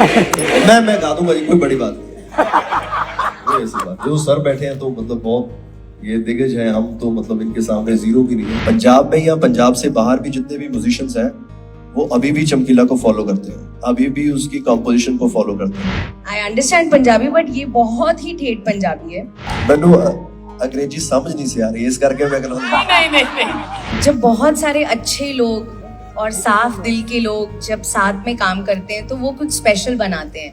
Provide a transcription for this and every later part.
मैं गा दूंगा जी, कोई बड़ी बात नहीं है। ऐसी बात जो सर बैठे हैं तो मतलब बहुत ये दिग्गज हैं, हम तो मतलब इनके सामने जीरो भी नहीं है। पंजाब में या पंजाब से बाहर भी जितने भी म्यूजिशियंस हैं वो अभी भी चमकीला को फॉलो करते हैं, अभी भी उसकी कंपोजिशन को फॉलो करते हैं। आई अंडरस्टैंड पंजाबी बट ये बहुत ही ठेठ पंजाबी है। मैनू अंग्रेजी समझ नहीं से आ रही है, इस करके मैं नहीं। जब बहुत सारे अच्छे लोग और साफ दिल के लोग जब साथ में काम करते हैं तो वो कुछ स्पेशल बनाते हैं।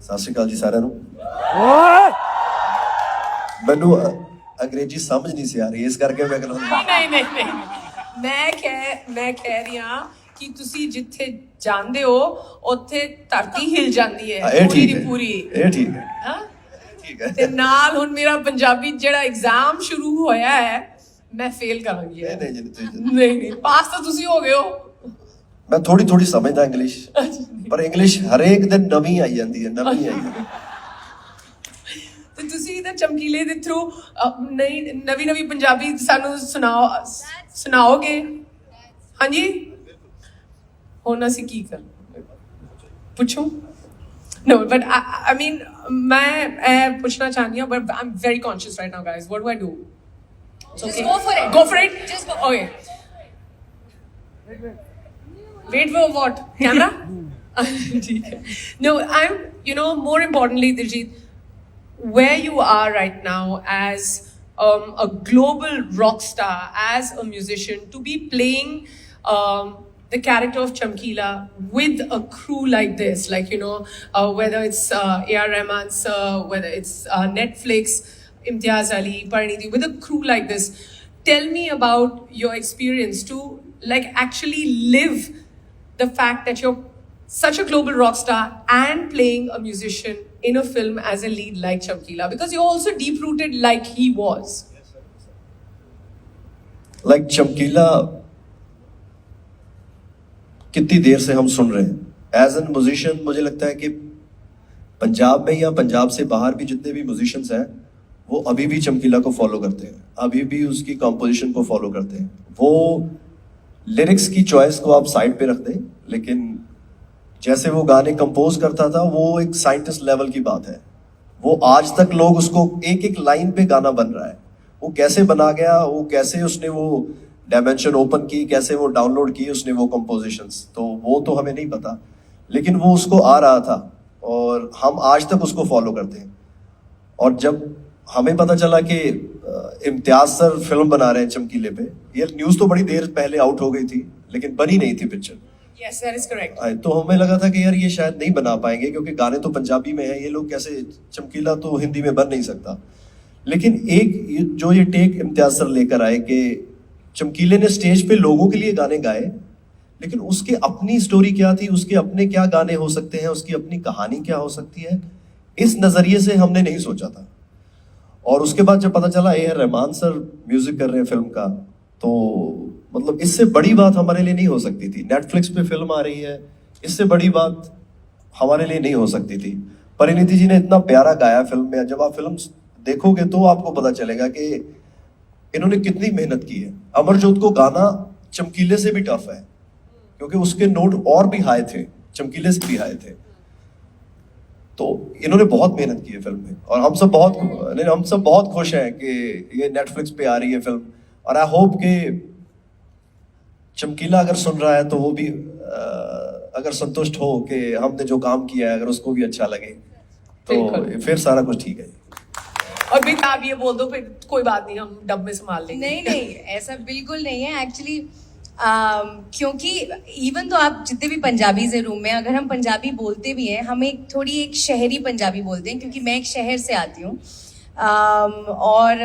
सत श्री अकाल जी साਰਿਆਂ ਨੂੰ। मैनू अंग्रेजी समझ नहीं से आ रही है, इस करके मैं नहीं मैं कह रही हां कि ਤੁਸੀਂ ਜਿੱਥੇ ਜਾਂਦੇ ਹੋ ਉੱਥੇ ਧਰਤੀ ਹਿਲ ਜਾਂਦੀ ਹੈ ਪੂਰੀ ਦੀ ਪੂਰੀ। ਇਹ ਠੀਕ ਹੈ ਹਾਂ ਠੀਕ ਹੈ। ਤੇ ਨਾਲ ਹੁਣ ਮੇਰਾ ਪੰਜਾਬੀ ਜਿਹੜਾ ਐਗਜ਼ਾਮ ਸ਼ੁਰੂ ਹੋਇਆ ਹੈ ਮੈਂ ਫੇਲ ਕਰਾਂਗੀ। ਨਹੀਂ ਪਾਸ ਤਾਂ ਤੁਸੀਂ ਹੋ ਗਏ ਹੋ। मैं थोड़ी समझदा इंग्लिश, पर इंग्लिश हरेक दिन नवी आई जाती है, नवी आई है। ਤੇ ਤੁਸੀਂ ਤਾਂ ਚਮਕੀਲੇ ਦੇ ਥਰੂ ਨਵੀਂ ਪੰਜਾਬੀ ਸਾਨੂੰ ਸੁਣਾਓਗੇ? ਹਾਂਜੀ ਹੁਣ ਅਸੀਂ ਕੀ ਕਰ ਪੁੱਛੋ? No, but I mean मैं पूछना चाहती हूँ but I'm very conscious right now guys. What do I do? Just go for it. Go for it? Just go. Okay. Wait for what? Camera? No, I'm, more importantly, Diljit, where you are right now as a global rock star, as a musician, to be playing the character of Chamkila with a crew like this, like, whether it's A.R. Rahman sir, whether it's Netflix, Imtiaz Ali, Parinidhi, with a crew like this. Tell me about your experience to like actually live the fact that you're such a global rock star and playing a musician in a film as a lead like Chamkila, because you're also deep rooted like he was. Like Chamkila कितनी देर से हम सुन रहे हैं as an musician. मुझे लगता है कि पंजाब में या पंजाब से बाहर भी जितने भी म्यूजिशियंस हैं वो अभी भी चमकीला को फॉलो करते हैं, अभी भी उसकी कंपोजिशन को फॉलो करते हैं। वो लिरिक्स की चॉइस को आप साइड पे रख दें, लेकिन जैसे वो गाने कंपोज करता था वो एक साइंटिस्ट लेवल की बात है। वो आज तक लोग उसको एक लाइन पे गाना बन रहा है, वो कैसे बना गया, वो कैसे उसने वो डायमेंशन ओपन की, कैसे वो डाउनलोड की उसने वो कंपोजिशंस, तो वो तो हमें नहीं पता, लेकिन वो उसको आ रहा था और हम आज तक उसको फॉलो करते हैं। और जब हमें पता चला कि इम्तियाज सर फिल्म बना रहे हैं चमकीले पे, ये न्यूज़ तो बड़ी देर पहले आउट हो गई थी लेकिन बनी नहीं थी picture. Yes, that is correct. तो हमें लगा था कि यार ये शायद नहीं बना पाएंगे क्योंकि गाने तो पंजाबी में है, ये लोग कैसे, चमकीला तो हिंदी में बन नहीं सकता। लेकिन एक जो ये टेक इम्तियाज सर लेकर आए कि चमकीले ने स्टेज पे लोगों के लिए गाने गाए, लेकिन उसके अपनी स्टोरी क्या थी, उसके अपने क्या गाने हो सकते हैं, उसकी अपनी कहानी क्या हो सकती है, इस नज़रिए से हमने नहीं सोचा था। और उसके बाद जब पता चला A.R. रहमान सर म्यूजिक कर रहे हैं फिल्म का, तो मतलब इससे बड़ी बात हमारे लिए नहीं हो सकती थी। नेटफ्लिक्स पे फिल्म आ रही है, इससे बड़ी बात हमारे लिए नहीं हो सकती थी। परिणीति जी ने इतना प्यारा गाया फिल्म में, जब आप फिल्म देखोगे तो आपको पता चलेगा कि इन्होंने कितनी मेहनत की है। अमरजोत को गाना चमकीले से भी टफ है क्योंकि उसके नोट और भी हाई थे, चमकीले से भी हाई थे। तो इन्होंने बहुत मेहनत की है फिल्म में और हम सब बहुत खुश हैं कि ये नेटफ्लिक्स पे आ रही है फिल्म। और आई होप कि चमकीला अगर सुन रहा है तो वो भी अगर संतुष्ट हो कि हमने जो काम किया है अगर उसको भी अच्छा लगे तो फिर सारा कुछ ठीक है। और भी आप ये बोल दो फिर कोई बात नहीं, हम डब में संभाल लेंगे। नहीं ऐसा बिल्कुल नहीं है एक्चुअली। क्योंकि इवन तो आप जितने भी पंजाबीज है रूम में, अगर हम पंजाबी बोलते भी हैं, हम एक शहरी पंजाबी बोलते हैं क्योंकि मैं एक शहर से आती हूँ। और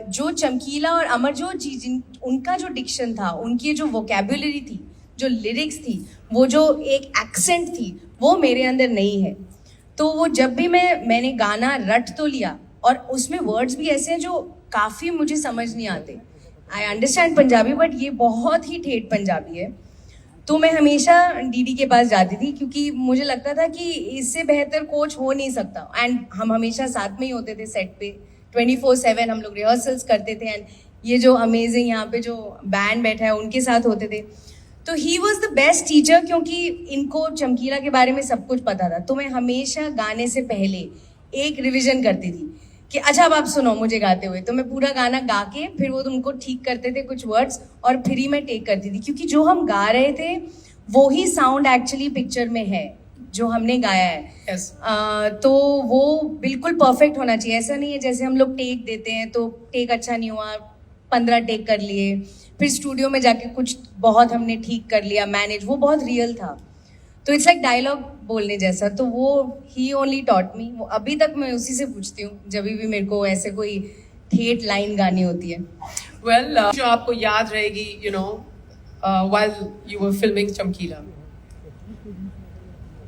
जो चमकीला और अमरजोत जी उनका जो डिक्शन था, उनकी जो वोकैबुलरी थी, जो लिरिक्स थी, वो जो एक एक्सेंट थी, वो मेरे अंदर नहीं है। तो वो जब भी मैंने गाना रट तो लिया और उसमें वर्ड्स भी ऐसे हैं जो काफ़ी मुझे समझ नहीं आते। आई अंडरस्टैंड पंजाबी बट ये बहुत ही ठेठ पंजाबी है। तो मैं हमेशा डीडी के पास जाती थी क्योंकि मुझे लगता था कि इससे बेहतर कोच हो नहीं सकता। एंड हम हमेशा साथ में ही होते थे सेट पे, 24/7 हम लोग रिहर्सल्स करते थे। एंड ये जो अमेजिंग यहाँ पे जो बैंड बैठा है उनके साथ होते थे। तो he was the best teacher, क्योंकि इनको चमकीला के बारे में सब कुछ पता था। तो मैं हमेशा गाने से पहले एक रिविजन करती थी कि अच्छा अब आप सुनो मुझे गाते हुए, तो मैं पूरा गाना गा के फिर वो उनको ठीक करते थे कुछ वर्ड्स, और फिर ही मैं टेक करती थी, क्योंकि जो हम गा रहे थे वो ही साउंड एक्चुअली पिक्चर में है जो हमने गाया है। Yes. तो वो बिल्कुल परफेक्ट होना चाहिए। ऐसा नहीं है जैसे हम लोग टेक देते हैं तो टेक अच्छा नहीं हुआ, 15 टेक कर लिए, फिर स्टूडियो में जाके कुछ बहुत हमने ठीक कर लिया, मैनेज, वो बहुत रियल था। तो इट्स लाइक डायलॉग बोलने जैसा। तो वो ही ओनली टॉट मी, वो अभी तक मैं उसी से पूछती हूँ जब भी मेरे को ऐसे कोई ठेठ लाइन गानी होती है। Well, जो आपको याद रहेगी, you know, while you were filming चमकीला?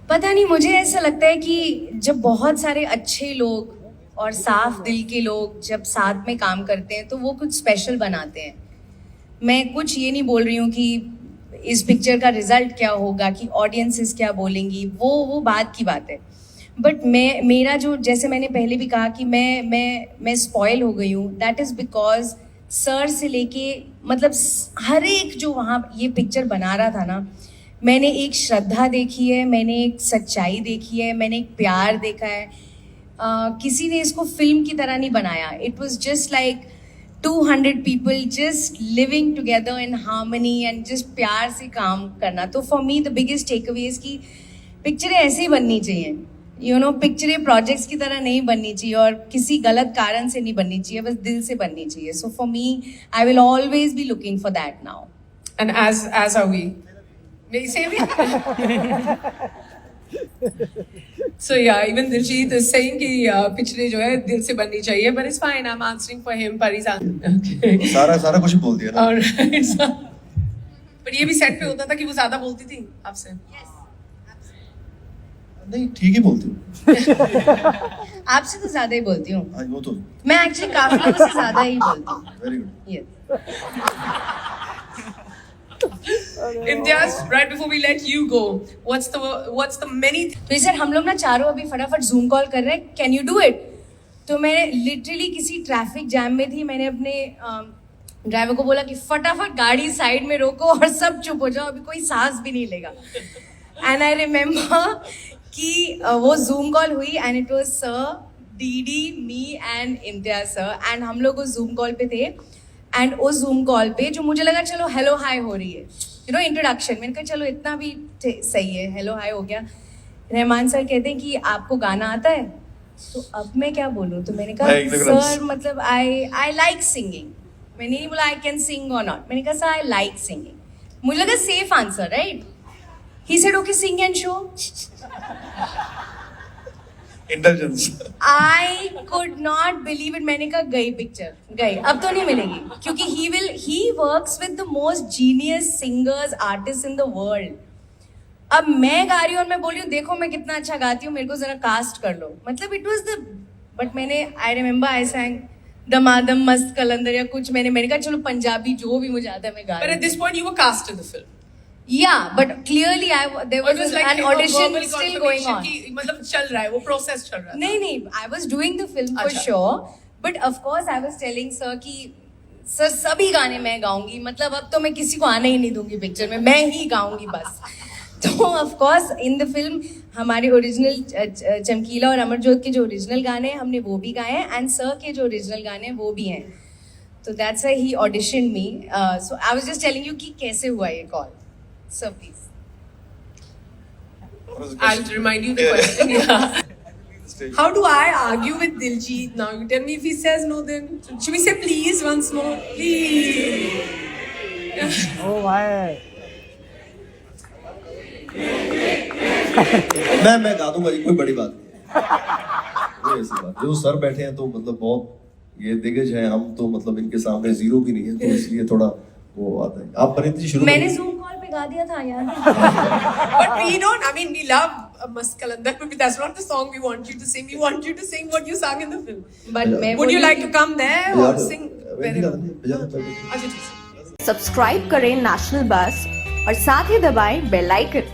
पता नहीं, मुझे ऐसा लगता है कि जब बहुत सारे अच्छे लोग और साफ दिल के लोग जब साथ में काम करते हैं तो वो कुछ स्पेशल बनाते हैं। मैं कुछ ये नहीं बोल रही हूँ कि इस पिक्चर का रिजल्ट क्या होगा, कि ऑडियंसेस क्या बोलेंगी, वो बात की बात है। बट मेरा जो, जैसे मैंने पहले भी कहा कि मैं स्पॉइल हो गई हूँ, दैट इज़ बिकॉज सर से लेके मतलब हर एक जो वहाँ ये पिक्चर बना रहा था ना, मैंने एक श्रद्धा देखी है, मैंने एक सच्चाई देखी है, मैंने एक प्यार देखा है। किसी ने इसको फिल्म की तरह नहीं बनाया। It was just like 200 people just living together in harmony and just प्यार से काम करना। तो for me the biggest takeaway is कि पिक्चरें ऐसे ही बननी चाहिए, you know, पिक्चरें प्रोजेक्ट्स की तरह नहीं बननी चाहिए और किसी गलत कारण से नहीं बननी चाहिए, बस दिल से बननी चाहिए। So for me, I will always be looking for that now. And as are we. मेरी से भी? So yeah, even Diljit is saying कि पिक्चरें जो है दिल से बननी चाहिए, but it's fine. I'm answering for him. पर he's okay. सारा कुछ बोल दिया ना। Alright. पर ये भी सेट पे होता था कि वो ज्यादा बोलती थी आपसे। नहीं, ठीक ही बोलती हूँ। आपसे तो ज्यादा ही बोलती हूँ। हाँ, वो तो मैं एक्चुअली काफी लोगों से ज्यादा ही बोलती हूँ। Very good. Yes. Imtiaz, right before we let you go, what's the many तो सर हम लोग ना चारों अभी फटाफट जूम कॉल कर रहे हैं, कैन यू डू इट? तो मैं लिटरली किसी ट्रैफिक जैम में थी, मैंने अपने ड्राइवर को बोला कि फटाफट गाड़ी साइड में रोको और सब चुप हो जाओ, अभी कोई सांस भी नहीं लेगा। एंड आई रिमेम्बर कि वो जूम कॉल हुई and it was sir, DD, me and Imtiaz sir, and हम लोग उस जूम कॉल पे थे। एंड उस जूम कॉल पे जो मुझे लगा चलो हेलो हाय हो रही है, यू नो, इंट्रोडक्शन, मैंने कहा चलो इतना भी सही है, हेलो हाय हो गया। रहमान सर कहते हैं कि आपको गाना आता है? तो अब मैं क्या बोलूँ? तो मैंने कहा सर मतलब आई लाइक सिंगिंग। मैंने नहीं बोला आई कैन सिंग और नॉट, मैंने कहा सर आई लाइक सिंगिंग। मुझे लगा safe answer, right? He said okay sing and show. Intelligence. I could not believe it. मैंने कहा गई पिक्चर, गई, अब तो नहीं मिलेगी, क्योंकि he works with the most genius singers, artist in the world. अब मैं गा रही हूँ और मैं बोल रही हूँ देखो मैं कितना अच्छा गाती हूँ, मेरे को जरा कास्ट कर लो, मतलब इट वाज द, बट मैंने, आई रिमेम्बर आई sang दमादम मस्त कलंदर या कुछ, मैंने कहा चलो पंजाबी जो भी मुझे आता है मैं गा But रही at this point you were cast in the film. Yeah, but clearly there Or it was was like an a audition verbal still going confirmation on. कि मतलब चल रहा है, वो प्रोसेस चल रहा है। नहीं, I was doing the film for अच्छा। sure, but of course I was telling sir कि सर सभी गाने मैं गाऊंगी, मतलब अब तो मैं किसी को आने ही नहीं दूंगी पिक्चर में, मैं ही गाऊंगी बस। तो of course in the film हमारे ओरिजिनल चमकीला और अमरजोत के जो ओरिजिनल गाने हैं हमने वो भी गाए हैं, एंड सर के जो ओरिजिनल गाने हैं वो भी हैं। तो that's why he auditioned me. So I was just telling you कि कैसे हुआ ये call. Sir please. I'll remind you the question. Yeah. How do I argue with Diljit now? You tell me if he says no, then should we say please once more? Please. Oh my. मैं गा दूंगा, ये कोई बड़ी बात नहीं है। ये ऐसी बात, जो सर बैठे हैं तो मतलब बहुत ये दिग्गज हैं, हम तो मतलब इनके सामने जीरो भी नहीं है, तो इसलिए थोड़ा वो आता है। आप परिणति शुरू मैंने जूम कॉल पे गा दिया था यार। But we don't. I mean, we love Mast Kalandar, but that's not the song we want you to sing. We want you to sing what you sang in the film. But मैं Would you like to come there or sing? अच्छा अच्छा ठीक है। Subscribe करें national बस और साथ ही दबाएं बेल आइकन।